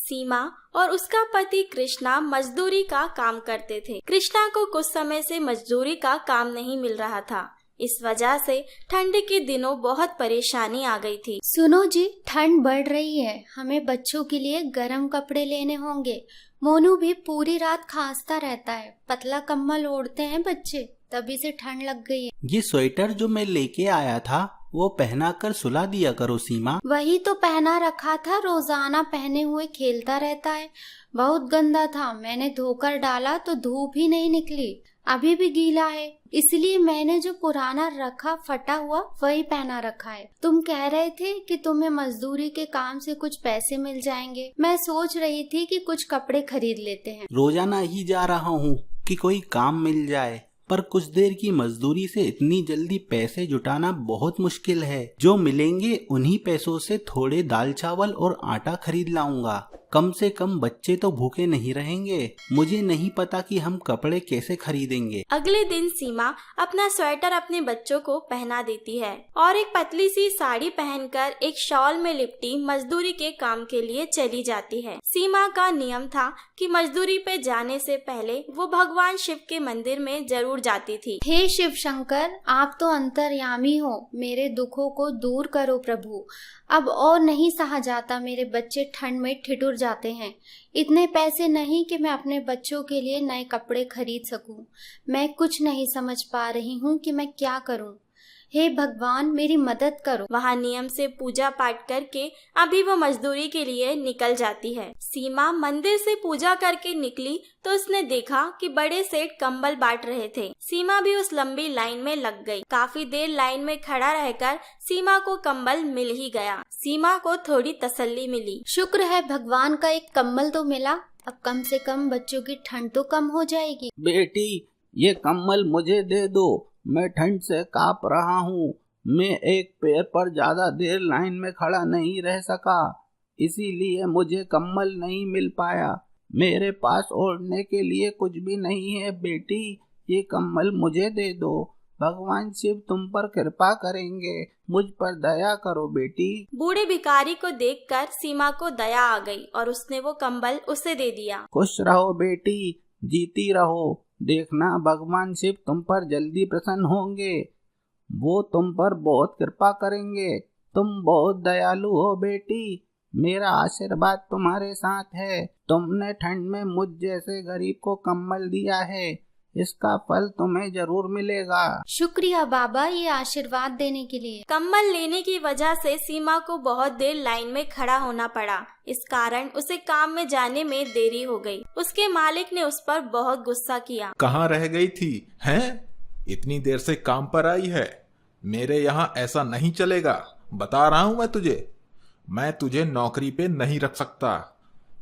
सीमा और उसका पति कृष्णा मजदूरी का काम करते थे। कृष्णा को कुछ समय से मजदूरी का काम नहीं मिल रहा था। इस वजह से ठंड के दिनों बहुत परेशानी आ गई थी। सुनो जी, ठंड बढ़ रही है, हमें बच्चों के लिए गर्म कपड़े लेने होंगे। मोनू भी पूरी रात खांसता रहता है, पतला कंबल ओढ़ते हैं बच्चे, तभी से ठंड लग गई है। ये स्वेटर जो मैं लेके आया था वो पहना कर सुला दिया करो सीमा। वही तो पहना रखा था, रोजाना पहने हुए खेलता रहता है। बहुत गंदा था, मैंने धोकर डाला तो धूप ही नहीं निकली, अभी भी गीला है, इसलिए मैंने जो पुराना रखा फटा हुआ वही पहना रखा है। तुम कह रहे थे कि तुम्हें मजदूरी के काम से कुछ पैसे मिल जाएंगे, मैं सोच रही थी कि कुछ कपड़े खरीद लेते हैं। रोजाना ही जा रहा हूँ कि कोई काम मिल जाए, पर कुछ देर की मजदूरी से इतनी जल्दी पैसे जुटाना बहुत मुश्किल है। जो मिलेंगे उन्हीं पैसों से थोड़े दाल चावल और आटा खरीद लाऊंगा। कम से कम बच्चे तो भूखे नहीं रहेंगे। मुझे नहीं पता कि हम कपड़े कैसे खरीदेंगे। अगले दिन सीमा अपना स्वेटर अपने बच्चों को पहना देती है और एक पतली सी साड़ी पहनकर एक शॉल में लिपटी मजदूरी के काम के लिए चली जाती है। सीमा का नियम था कि मजदूरी पे जाने से पहले वो भगवान शिव के मंदिर में जरूर जाती थी। हे शिव शंकर, आप तो अंतर्यामी हो, मेरे दुखों को दूर करो प्रभु। अब और नहीं सहा जाता, मेरे बच्चे ठंड में ठिठुर जाते हैं। इतने पैसे नहीं कि मैं अपने बच्चों के लिए नए कपड़े खरीद सकूं। मैं कुछ नहीं समझ पा रही हूँ कि मैं क्या करूँ। हे भगवान, मेरी मदद करो। वहाँ नियम से पूजा पाठ करके अभी वो मजदूरी के लिए निकल जाती है। सीमा मंदिर से पूजा करके निकली तो उसने देखा कि बड़े सेठ कंबल बांट रहे थे। सीमा भी उस लंबी लाइन में लग गई। काफी देर लाइन में खड़ा रहकर सीमा को कंबल मिल ही गया। सीमा को थोड़ी तसल्ली मिली। शुक्र है भगवान का, एक कंबल तो मिला। अब कम से कम बच्चों की ठंड तो कम हो जाएगी। बेटी, ये कंबल मुझे दे दो, मैं ठंड से कांप रहा हूँ। मैं एक पैर पर ज्यादा देर लाइन में खड़ा नहीं रह सका, इसीलिए मुझे कंबल नहीं मिल पाया। मेरे पास ओढ़ने के लिए कुछ भी नहीं है बेटी, ये कंबल मुझे दे दो। भगवान शिव तुम पर कृपा करेंगे, मुझ पर दया करो बेटी। बूढ़े भिखारी को देखकर सीमा को दया आ गई और उसने वो कंबल उसे दे दिया। खुश रहो बेटी, जीती रहो। देखना भगवान शिव तुम पर जल्दी प्रसन्न होंगे, वो तुम पर बहुत कृपा करेंगे। तुम बहुत दयालु हो बेटी, मेरा आशीर्वाद तुम्हारे साथ है। तुमने ठंड में मुझ जैसे गरीब को कंबल दिया है, इसका फल तुम्हें जरूर मिलेगा। शुक्रिया बाबा, ये आशीर्वाद देने के लिए। कंबल लेने की वजह से सीमा को बहुत देर लाइन में खड़ा होना पड़ा। इस कारण उसे काम में जाने में देरी हो गई। उसके मालिक ने उस पर बहुत गुस्सा किया। कहाँ रह गई थी हैं? इतनी देर से काम पर आई है। मेरे यहाँ ऐसा नहीं चलेगा, बता रहा हूँ मैं तुझे नौकरी पे नहीं रख सकता।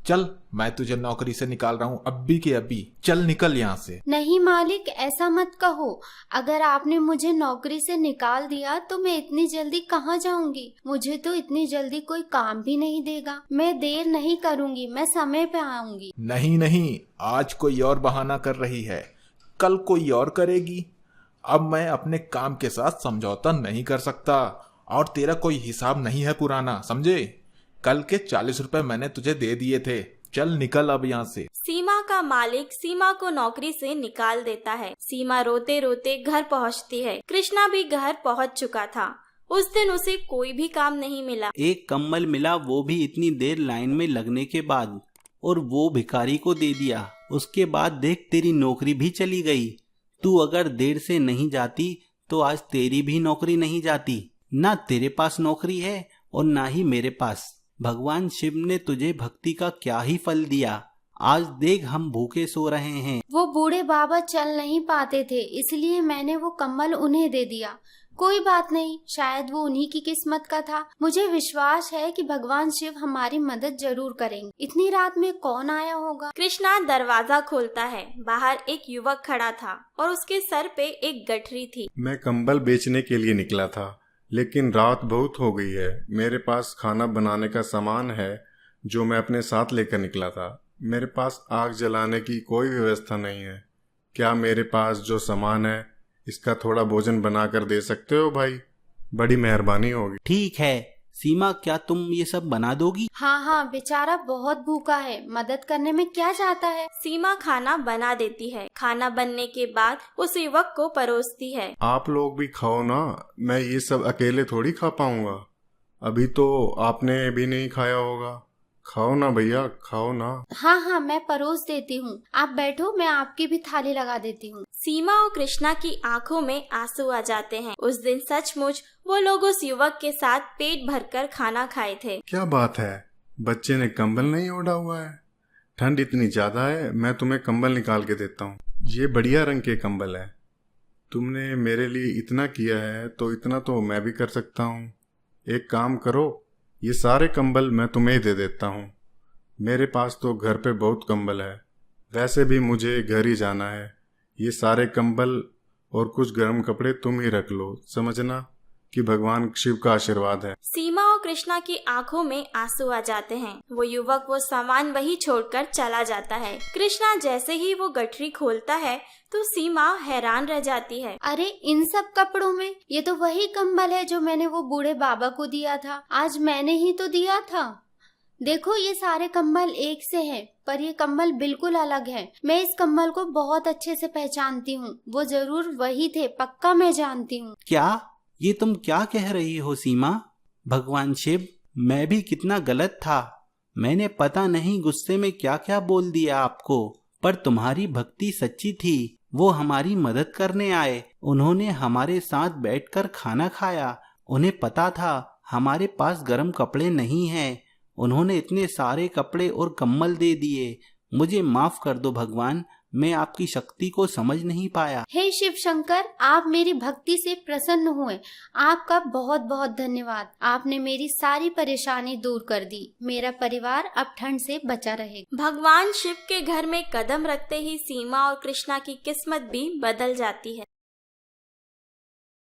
चल, मैं तुझे नौकरी से निकाल रहा हूँ अभी के अभी। चल निकल यहाँ से। नहीं मालिक, ऐसा मत कहो। अगर आपने मुझे नौकरी से निकाल दिया तो मैं इतनी जल्दी कहाँ जाऊंगी। मुझे तो इतनी जल्दी कोई काम भी नहीं देगा। मैं देर नहीं करूंगी, मैं समय पे आऊंगी। नहीं, आज कोई और बहाना कर रही है, कल कोई और करेगी। अब मैं अपने काम के साथ समझौता नहीं कर सकता, और तेरा कोई हिसाब नहीं है पुराना, समझे? कल के 40 रुपए मैंने तुझे दे दिए थे। चल निकल अब यहाँ से। सीमा का मालिक सीमा को नौकरी से निकाल देता है। सीमा रोते रोते घर पहुँचती है। कृष्णा भी घर पहुँच चुका था। उस दिन उसे कोई भी काम नहीं मिला। एक कंबल मिला, वो भी इतनी देर लाइन में लगने के बाद, और वो भिखारी को दे दिया। उसके बाद देख, तेरी नौकरी भी चली गई। तू अगर देर से नहीं जाती तो आज तेरी भी नौकरी नहीं जाती। ना तेरे पास नौकरी है और ना ही मेरे पास। भगवान शिव ने तुझे भक्ति का क्या ही फल दिया। आज देख, हम भूखे सो रहे हैं। वो बूढ़े बाबा चल नहीं पाते थे, इसलिए मैंने वो कंबल उन्हें दे दिया। कोई बात नहीं, शायद वो उन्हीं की किस्मत का था। मुझे विश्वास है कि भगवान शिव हमारी मदद जरूर करेंगे। इतनी रात में कौन आया होगा? कृष्णा दरवाजा खोलता है। बाहर एक युवक खड़ा था और उसके सर पे एक गठरी थी। मैं कंबल बेचने के लिए निकला था, लेकिन रात बहुत हो गई है। मेरे पास खाना बनाने का सामान है जो मैं अपने साथ लेकर निकला था। मेरे पास आग जलाने की कोई व्यवस्था नहीं है। क्या मेरे पास जो सामान है इसका थोड़ा भोजन बनाकर दे सकते हो भाई? बड़ी मेहरबानी होगी। ठीक है, सीमा, क्या तुम ये सब बना दोगी? हाँ हाँ, बेचारा बहुत भूखा है, मदद करने में क्या जाता है। सीमा खाना बना देती है। खाना बनने के बाद उस युवक को परोसती है। आप लोग भी खाओ ना, मैं ये सब अकेले थोड़ी खा पाऊंगा। अभी तो आपने भी नहीं खाया होगा। खाओ ना भैया, खाओ ना। हाँ हाँ, मैं परोस देती हूँ, आप बैठो, मैं आपकी भी थाली लगा देती हूँ। सीमा और कृष्णा की आंखों में आंसू आ जाते हैं। उस दिन सचमुच वो लोग उस युवक के साथ पेट भरकर खाना खाए थे। क्या बात है, बच्चे ने कंबल नहीं ओढ़ा हुआ है? ठंड इतनी ज्यादा है, मैं तुम्हें कंबल निकाल के देता हूँ। ये बढ़िया रंग के कंबल है। तुमने मेरे लिए इतना किया है तो इतना तो मैं भी कर सकता हूँ। एक काम करो, ये सारे कंबल मैं तुम्हें दे देता हूँ। मेरे पास तो घर पे बहुत कंबल है, वैसे भी मुझे घर ही जाना है। ये सारे कंबल और कुछ गर्म कपड़े तुम ही रख लो, समझना कि भगवान शिव का आशीर्वाद है। सीमा और कृष्णा की आंखों में आंसू आ जाते हैं। वो युवक वो सामान वही छोड़कर चला जाता है। कृष्णा जैसे ही वो गठरी खोलता है तो सीमा हैरान रह जाती है। अरे, इन सब कपड़ों में ये तो वही कंबल है जो मैंने वो बूढ़े बाबा को दिया था। आज मैंने ही तो दिया था। देखो, ये सारे कंबल एक से हैं, पर ये कंबल बिल्कुल अलग है। मैं इस कंबल को बहुत अच्छे से पहचानती हूँ। वो जरूर वही थे, पक्का मैं जानती हूँ। क्या? ये तुम क्या कह रही हो सीमा? भगवान शिव, मैं भी कितना गलत था। मैंने पता नहीं गुस्से में क्या क्या बोल दिया आपको, पर तुम्हारी भक्ति सच्ची थी। वो हमारी मदद करने आए। उन्होंने हमारे साथ बैठकर खाना खाया। उन्हें पता था हमारे पास गर्म कपड़े नहीं हैं। उन्होंने इतने सारे कपड़े और कंबल दे दिए। मुझे माफ कर दो भगवान, मैं आपकी शक्ति को समझ नहीं पाया। हे शिव शंकर, आप मेरी भक्ति से प्रसन्न हुए। आपका बहुत बहुत धन्यवाद। आपने मेरी सारी परेशानी दूर कर दी। मेरा परिवार अब ठंड से बचा रहेगा। भगवान शिव के घर में कदम रखते ही सीमा और कृष्णा की किस्मत भी बदल जाती है।